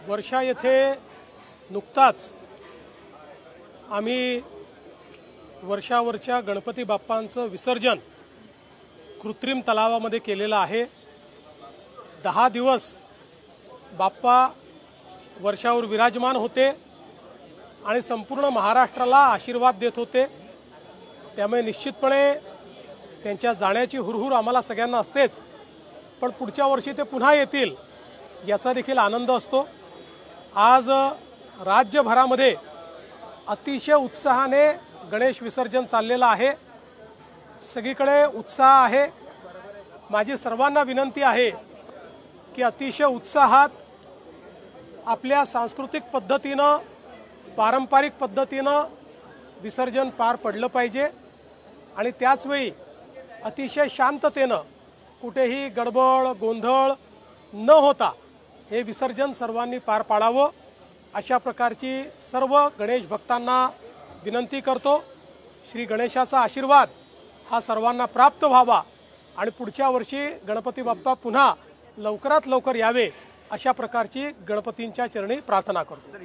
वर्षा येथे नुकताच आम्ही वर्षावरच्या गणपती बाप्पांचं विसर्जन कृत्रिम तलावामध्ये केलेलं आहे। 10 दिवस बाप्पा वर्षावर विराजमान होते आणि संपूर्ण महाराष्ट्राला आशीर्वाद देत होते। त्यामुळे निश्चितपणे त्यांच्या जाण्याची हुरहुर आम्हाला सगळ्यांना असतेच, पण पुढच्या वर्षी ते पुन्हा येतील याचा देखील आनंद असतो। आज राज्यभरामध्ये अतिशय उत्साहाने गणेश विसर्जन चाललेलं आहे। सगळीकडे उत्साह आहे। माझी सर्वांना विनंती आहे की अतिशय उत्साहात आपल्या सांस्कृतिक पद्धतीनं पारंपरिक पद्धतीनं विसर्जन पार पडलं पाहिजे आणि त्याच वेळी अतिशय शांततेनं कुठेही गडबड गोंधळ न होता हे विसर्जन सर्वांनी पार पाडावं अशा प्रकारची सर्व गणेश भक्तांना विनंती करतो। श्री गणेशाचा आशीर्वाद हा सर्वांना प्राप्त व्हावा आणि पुढच्या वर्षी गणपती बाप्पा पुन्हा लवकरात लवकर यावे अशा प्रकारची गणपतींच्या चरणी प्रार्थना करतो।